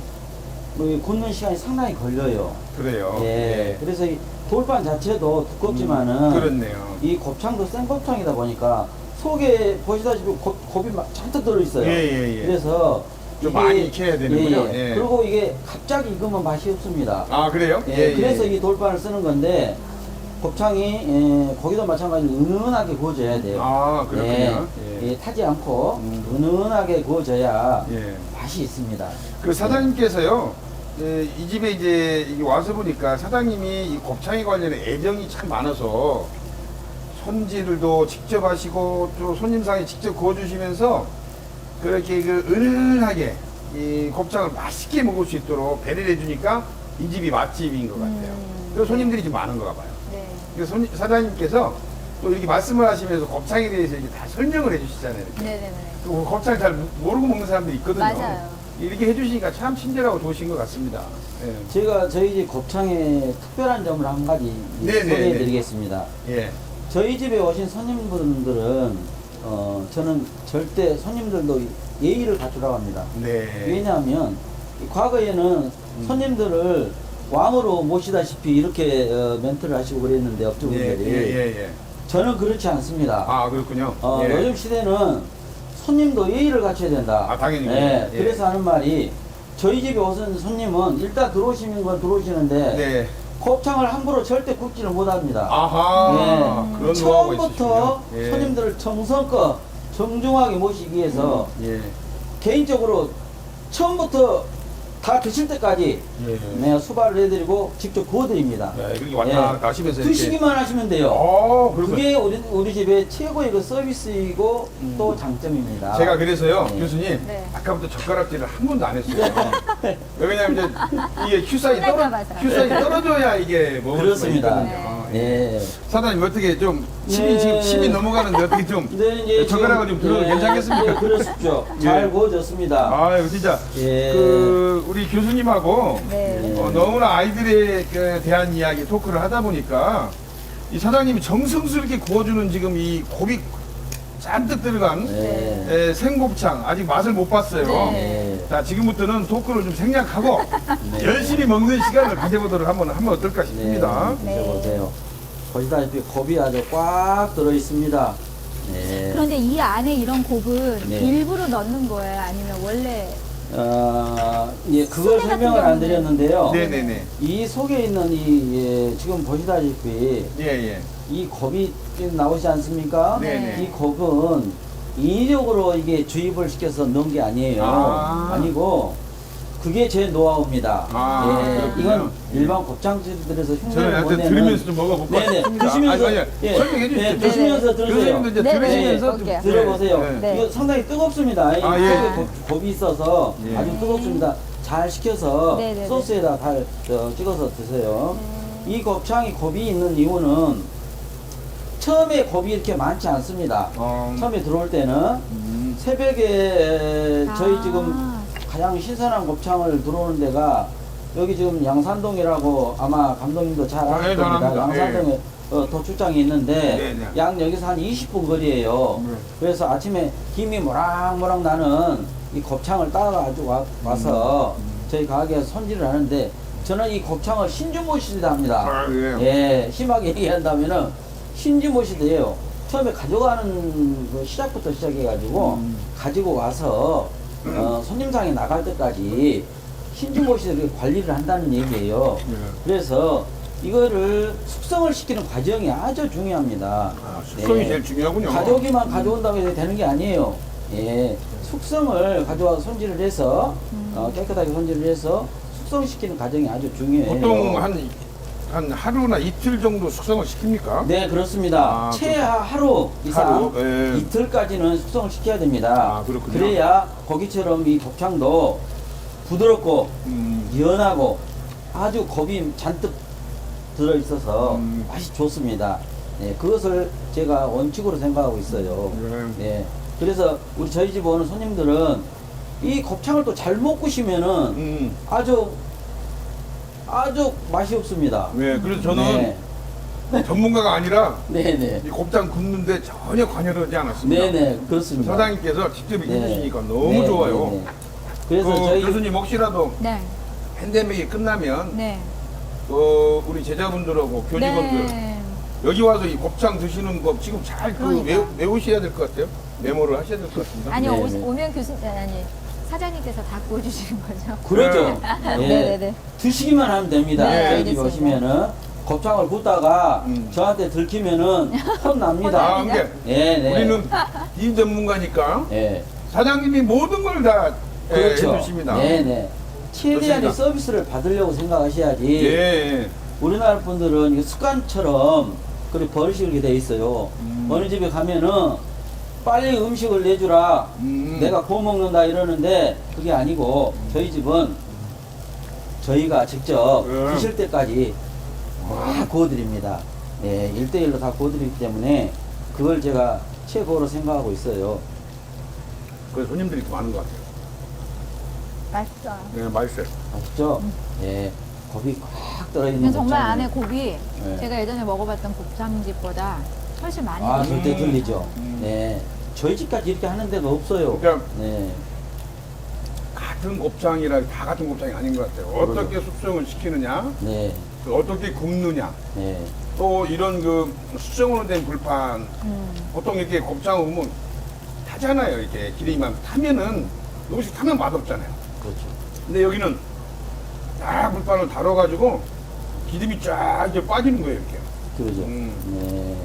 굽는 시간이 상당히 걸려요. 그래요. 예. 그래서 이 돌판 자체도 두껍지만은 그렇네요. 이 곱창도 생곱창이다 보니까 속에 보시다시피 곱이 막 잔뜩 들어있어요. 예, 예, 예. 그래서 좀 많이 익혀야 되는군요. 예. 그리고 이게 갑자기 익으면 맛이 없습니다. 아, 그래요? 예, 그래서 이 돌판을 쓰는 건데 곱창이 고기도 마찬가지로 은은하게 구워져야 돼요. 아, 그렇군요. 예, 예. 예, 타지 않고 은은하게 구워져야 예. 맛이 있습니다. 그 사장님께서요, 예, 이 집에 이제 이게 와서 보니까 사장님이 이 곱창에 관련해 애정이 참 많아서 손질도 직접 하시고 또 손님상에 직접 구워주시면서 그렇게 그 은은하게 이 곱창을 맛있게 먹을 수 있도록 배려를 해주니까 이 집이 맛집인 것 같아요. 그래서 손님들이 좀 많은 가 봐요. 네. 그래서 사장님께서 또 이렇게 말씀을 하시면서 곱창에 대해서 이렇게 다 설명을 해주시잖아요. 이렇게. 네네네. 그 곱창 잘 모르고 먹는 사람들이 있거든요. 맞아요. 이렇게 해주시니까 참 친절하고 좋으신 것 같습니다. 예. 제가 저희 집 곱창의 특별한 점을 한 가지 네네네. 소개해 드리겠습니다. 예. 저희 집에 오신 손님분들은 저는 절대 손님들도 예의를 갖추라고 합니다. 네. 왜냐하면 과거에는 손님들을 왕으로 모시다시피 이렇게 멘트를 하시고 그랬는데 예, 업주분들이 예. 저는 그렇지 않습니다. 아, 그렇군요. 예. 요즘 시대는 손님도 예의를 갖춰야 된다. 아, 당연히 네, 예. 그래서 하는 말이 저희 집에 오신 손님은 일단 들어오시는 건 들어오시는데 네. 곱창을 함부로 절대 굽지를 못합니다. 아하. 네. 그런 노하우가 처음부터 있으시군요. 예. 손님들을 정성껏 정중하게 모시기 위해서 예. 개인적으로 처음부터 다 드실 때까지 예. 내가 수발을 해드리고 직접 구워드립니다. 네, 그렇게 왔다 갔다 하시면서 이렇게. 드시기만 하시면 돼요. 그렇군요. 그게 우리 집의 최고의 그 서비스이고 또 장점입니다. 제가 그래서요, 네. 교수님, 네. 아까부터 젓가락질을 한 번도 안 했어요. 왜냐면 이제 이게 손날까 봐서. 큐사이 떨어져야 이게 먹을 수가 그렇습니다. 있거든요. 예. 네. 사장님 어떻게 좀 침이 네. 지금 침이 넘어가는데 어떻게 좀 네, 이제 젓가락을 좀 들어도 괜찮겠습니까? 네, 그렇습죠. 잘 예. 구워졌습니다. 아유 진짜 예. 그 우리 교수님하고 네. 너무나 아이들에 대한 이야기 토크를 하다 보니까 이 사장님이 정성스럽게 구워주는 지금 이 곱이 잔뜩 들어간 네. 생곱창 아직 맛을 못 봤어요. 네. 자 지금부터는 토크를 좀 생략하고 네. 열심히 먹는 시간을 가져보도록 하면 어떨까 싶습니다. 네, 드셔보세요. 보시다시피 곱이 아주 꽉 들어 있습니다. 네. 그런데 이 안에 이런 곱은 네. 일부러 넣는 거예요? 아니면 원래? 예, 그걸 소개 같은 설명을 안 경우는- 드렸는데요. 네네네. 이 속에 있는 지금 보시다시피 예예. 이 곱이 지금 나오지 않습니까? 네네. 이 곱은 인위적으로 이게 주입을 시켜서 넣은 게 아니에요. 아. 아니고 그게 제 노하우입니다. 아, 예, 그렇군요. 이건 일반 곱창집들에서 저는 흉내를 못 한테 내는 들으면서 좀 먹어볼 것 네네. 같습니다. 드시면서 아니, 예, 설명해 주시죠. 네, 드시면서 들으세요. 교수님도 이제 네네. 들으시면서 좀 볼게요. 들어보세요. 네. 네. 이거 상당히 뜨겁습니다. 이 아, 예. 속에 곱이 있어서 예. 아주 뜨겁습니다. 잘 식혀서 네네네. 소스에다 잘 찍어서 드세요. 이 곱창이 곱이 있는 이유는 처음에 곱이 이렇게 많지 않습니다. 처음에 들어올 때는 새벽에 저희 아. 지금 가장 신선한 곱창을 들어오는 데가 여기 지금 양산동이라고 아마 감독님도 잘 네, 아실 잘 겁니다. 압니다. 양산동에 도축장이 있는데 네, 네. 약 여기서 한 20분 거리예요. 네. 그래서 아침에 김이 모락모락 나는 이 곱창을 따가지고 와서 저희 가게에서 손질을 하는데 저는 이 곱창을 신주모시드 합니다. 아, 그래요? 예, 심하게 얘기한다면은 신주모시드예요. 처음에 가져가는 그 시작부터 시작해가지고 가지고 와서 손님상에 나갈 때까지 신주모시드를 관리를 한다는 얘기예요. 네. 그래서 이거를 숙성을 시키는 과정이 아주 중요합니다. 아, 숙성이 네. 제일 중요하군요. 가져오기만 가져온다고 해서 되는 게 아니에요. 예, 숙성을 가져와서 손질을 해서 깨끗하게 손질을 해서 숙성시키는 과정이 아주 중요해요. 보통 한 하루나 이틀 정도 숙성을 시킵니까? 네, 그렇습니다. 아, 최하 하루 이상 하루? 예. 이틀까지는 숙성을 시켜야 됩니다. 아, 그렇군요. 그래야 고기처럼 이 곱창도 부드럽고 연하고 아주 곱이 잔뜩 들어있어서 맛이 좋습니다. 네, 그것을 제가 원칙으로 생각하고 있어요. 네. 네, 그래서 저희 집 오는 손님들은 이 곱창을 또 잘못 구시면은 아주 맛이 없습니다. 네, 그래서 저는 전문가가 아니라 네네. 이 곱창 굽는데 전혀 관여하지 않았습니다. 네네, 그렇습니다. 사장님께서 직접 네. 해주시니까 너무 네, 좋아요. 네, 네. 그래서 저희 교수님 혹시라도 네. 팬데믹이 끝나면 네. 우리 제자분들하고 교직원들 네. 여기 와서 이 곱창 드시는 법 지금 잘 그러니까. 외우셔야 될 것 같아요. 메모를 하셔야 될 것 같습니다. 아니 네, 오, 네. 오면 사장님께서 다 구워주시는 거죠? 그러죠. 예. 네네네. 드시기만 하면 됩니다. 네, 저희 집 알겠습니다. 오시면은 곱창을 굽다가 저한테 들키면은 혼납니다. 아, 근데 네, 네. 우리는 이 전문가니까 예. 사장님이 모든 걸 다 그렇죠. 해주십니다. 네네. 최대한의 좋습니다. 서비스를 받으려고 생각하셔야지. 예. 우리나라 분들은 이게 습관처럼 그렇게 버릇이 그렇게 돼 있어요. 어느 집에 가면은 빨리 음식을 내주라. 내가 구워 먹는다 이러는데 그게 아니고 저희 집은 저희가 직접 드실 때까지 다 구워드립니다. 네, 1대1로 다 구워드리기 때문에 그걸 제가 최고로 생각하고 있어요. 그래서 손님들이 더 많은 것 같아요. 맛있어요. 네, 맛있어요. 아시죠? 예, 곱이 꽉 들어있는 근데 정말 곱창이에요. 안에 곱이 네. 제가 예전에 먹어봤던 곱창집보다 훨씬 많이 아, 들어요. 절대 들리죠. 네, 저희 집까지 이렇게 하는 데가 없어요. 그러니까 네, 같은 곱창이라 다 같은 곱창이 아닌 것 같아요. 어떻게 숙성을 시키느냐, 네, 또 어떻게 굽느냐, 네, 또 이런 그 숙성으로 된 불판 보통 이렇게 곱창 오면 타잖아요. 이렇게 기름이 타면은 음식 타면 맛없잖아요. 그렇죠. 근데 여기는 딱 불판을 다뤄가지고 기름이 쫙 이렇게 빠지는 거예요. 이렇게. 그러죠. 음. 네.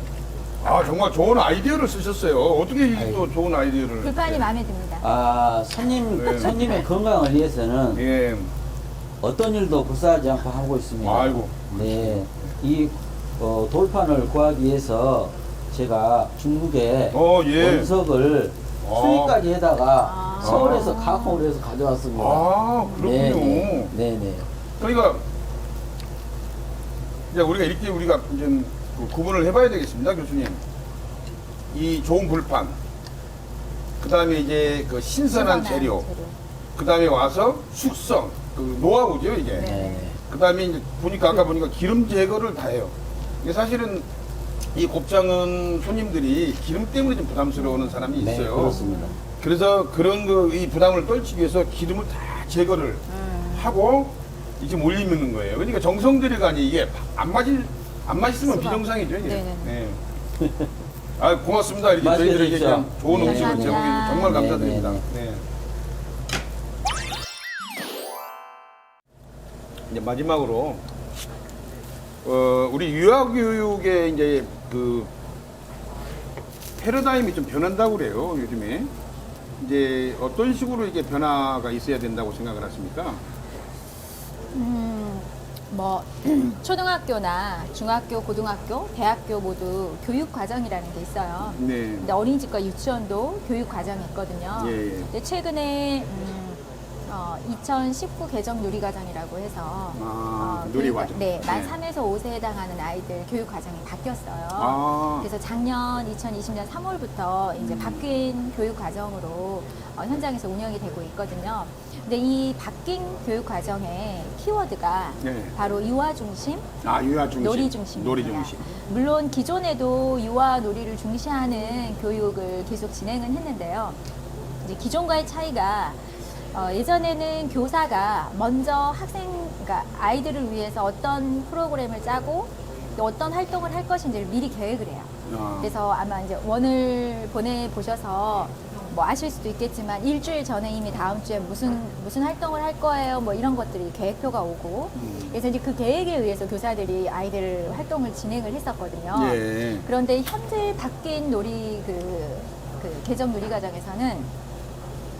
아 정말 좋은 아이디어를 쓰셨어요. 어떻게 이또 좋은 아이디어를? 불판이 마음에 듭니다. 아, 네. 손님의 건강을 위해서는 예. 어떤 일도 불사하지 않고 하고 있습니다. 아이고. 네, 이 돌판을 구하기 위해서 제가 중국에 예. 원석을 아. 수입까지 해다가 아. 서울에서 가공을 해서 가져왔습니다. 아 그렇군요. 네, 네, 네. 그러니까 이제 우리가 이렇게 우리가 이제 그 구분을 해봐야 되겠습니다, 교수님. 이 좋은 불판, 그 다음에 이제 그 신선한 재료, 그 다음에 와서 숙성, 그 노하우죠 이게. 네. 네. 그 다음에 이제 보니까 아까 보니까 기름 제거를 다 해요. 이게 사실은 이 곱창은 손님들이 기름 때문에 좀 부담스러워하는 사람이 네, 있어요. 그렇습니다. 그래서 그런 이 부담을 떨치기 위해서 기름을 다 제거를 하고 이제 올리는 거예요. 그러니까 정성 들여가니 이게 안 맛있으면 비정상이죠. 이게. 네네네. 네. 아 고맙습니다. 이렇게 맛있게 저희들에게 드십시오. 그냥 좋은 네. 음식을 제공해 주셔서 정말 네, 감사드립니다. 네, 네. 이제 마지막으로 우리 유아 교육의 이제 그 패러다임이 좀 변한다고 그래요. 요즘에 이제 어떤 식으로 이게 변화가 있어야 된다고 생각을 하십니까? 뭐 초등학교나 중학교, 고등학교, 대학교 모두 교육 과정이라는 게 있어요. 네. 근데 어린이집과 유치원도 교육 과정이 있거든요. 예, 예. 근데 최근에 2019 개정 누리과정이라고 해서 누리과정. 네, 만 네. 3에서 5세에 해당하는 아이들 교육 과정이 바뀌었어요. 아. 그래서 작년 2020년 3월부터 이제 바뀐 교육 과정으로 현장에서 운영이 되고 있거든요. 근데 이 바뀐 교육 과정의 키워드가 네. 바로 유아 중심, 유아 중심. 놀이 중심입니다. 놀이 중심. 물론 기존에도 유아 놀이를 중시하는 교육을 계속 진행은 했는데요. 이제 기존과의 차이가 예전에는 교사가 먼저 그러니까 아이들을 위해서 어떤 프로그램을 짜고 또 어떤 활동을 할 것인지를 미리 계획을 해요. 그래서 아마 이제 원을 보내보셔서 뭐 아실 수도 있겠지만 일주일 전에 이미 다음 주에 무슨 활동을 할 거예요 뭐 이런 것들이 계획표가 오고 그래서 이제 그 계획에 의해서 교사들이 아이들 활동을 진행을 했었거든요. 예. 그런데 현재 바뀐 놀이 그 개정 놀이 과정에서는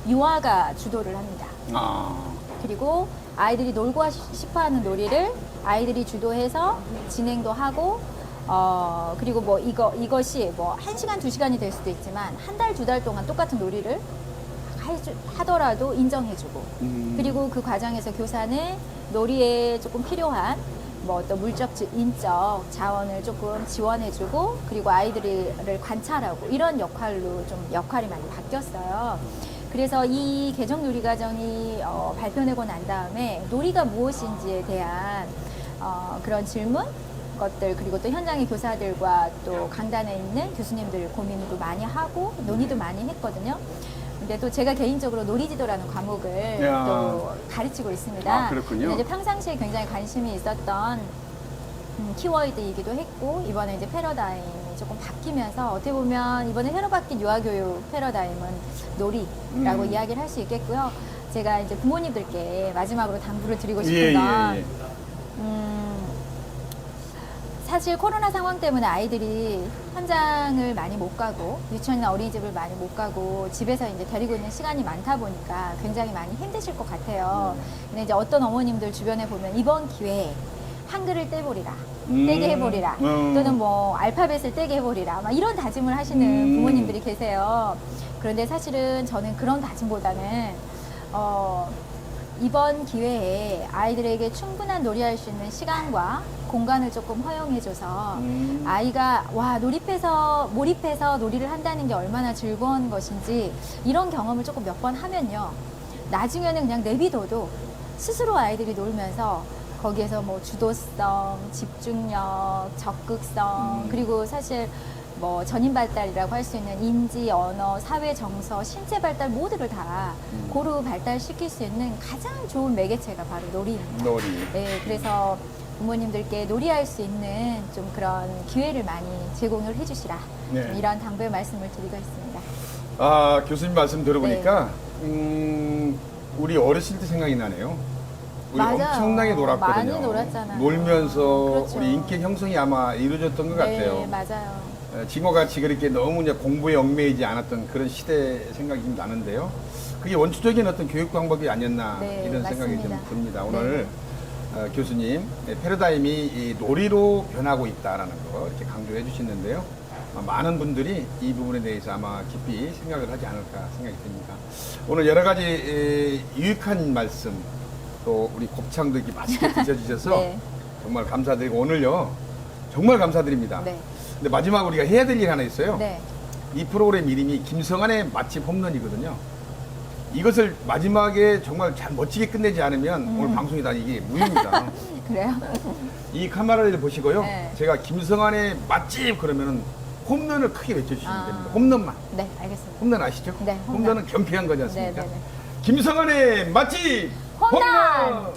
유아가 주도를 합니다. 그리고 아이들이 놀고 싶어하는 놀이를 아이들이 주도해서 진행도 하고 그리고 뭐 이것이 뭐 1시간, 2시간이 될 수도 있지만 한 달, 2달 동안 똑같은 놀이를 하더라도 인정해주고 그리고 그 과정에서 교사는 놀이에 조금 필요한 뭐 어떤 물적, 인적 자원을 조금 지원해주고 그리고 아이들을 관찰하고 이런 역할로 좀 역할이 많이 바뀌었어요. 그래서 이 개정 놀이과정이 발표되고 난 다음에 놀이가 무엇인지에 대한 그런 질문 것들 그리고 또 현장의 교사들과 또 강단에 있는 교수님들 고민도 많이 하고 논의도 많이 했거든요. 근데 또 제가 개인적으로 놀이지도라는 과목을 야. 또 가르치고 있습니다. 그렇군요. 이제 평상시에 굉장히 관심이 있었던 키워드이기도 했고 이번에 이제 패러다임이 조금 바뀌면서 어떻게 보면 이번에 새로 바뀐 유아교육 패러다임은 놀이라고 이야기를 할 수 있겠고요. 제가 이제 부모님들께 마지막으로 당부를 드리고 싶은 건 사실 코로나 상황 때문에 아이들이 현장을 많이 못 가고 유치원이나 어린이집을 많이 못 가고 집에서 이제 데리고 있는 시간이 많다 보니까 굉장히 많이 힘드실 것 같아요. 근데 이제 어떤 어머님들 주변에 보면 이번 기회에 한글을 떼보리라, 떼게 해보리라, 또는 뭐 알파벳을 떼게 해보리라, 막 이런 다짐을 하시는 부모님들이 계세요. 그런데 사실은 저는 그런 다짐보다는 이번 기회에 아이들에게 충분한 놀이할 수 있는 시간과 공간을 조금 허용해줘서 아이가 몰입해서 놀이를 한다는 게 얼마나 즐거운 것인지 이런 경험을 조금 몇 번 하면요. 나중에는 그냥 내비둬도 스스로 아이들이 놀면서 거기에서 뭐 주도성, 집중력, 적극성 그리고 사실 뭐 전인 발달이라고 할 수 있는 인지, 언어, 사회 정서, 신체 발달 모두를 다 고루 발달시킬 수 있는 가장 좋은 매개체가 바로 놀이입니다. 놀이. 네, 그래서 부모님들께 놀이할 수 있는 좀 그런 기회를 많이 제공을 해주시라. 네. 좀 이런 당부의 말씀을 드리고 있습니다. 교수님 말씀 들어보니까 우리 어렸을 때 생각이 나네요. 우리 맞아요. 엄청나게 놀았거든요. 많이 놀았잖아요. 놀면서 그렇죠. 우리 인격 형성이 아마 이루어졌던 것 같아요. 네, 맞아요. 징어같이 그렇게 너무 이제 공부에 얽매이지 않았던 그런 시대 생각이 좀 나는데요. 그게 원초적인 어떤 교육 방법이 아니었나 네, 이런 생각이 맞습니다. 좀 듭니다. 네. 오늘 교수님 패러다임이 이 놀이로 변하고 있다라는 거 이렇게 강조해 주시는데요. 많은 분들이 이 부분에 대해서 아마 깊이 생각을 하지 않을까 생각이 듭니다. 오늘 여러 가지 유익한 말씀 또 우리 곱창도 이렇게 맛있게 드셔주셔서 네. 정말 감사드리고 오늘요 정말 감사드립니다. 네. 근데 마지막 우리가 해야 될 일이 하나 있어요. 네. 이 프로그램 이름이 김성환의 맛집 홈런이거든요. 이것을 마지막에 정말 잘 멋지게 끝내지 않으면 오늘 방송이 다 이게 무효입니다. 그래요? 이 카메라를 보시고요. 네. 제가 김성환의 맛집 그러면은 홈런을 크게 외쳐주시면 됩니다. 홈런만. 네, 알겠습니다. 홈런 아시죠? 네, 홈런. 홈런은 경쾌한 거지 않습니까? 네, 네, 네. 김성환의 맛집 홈런!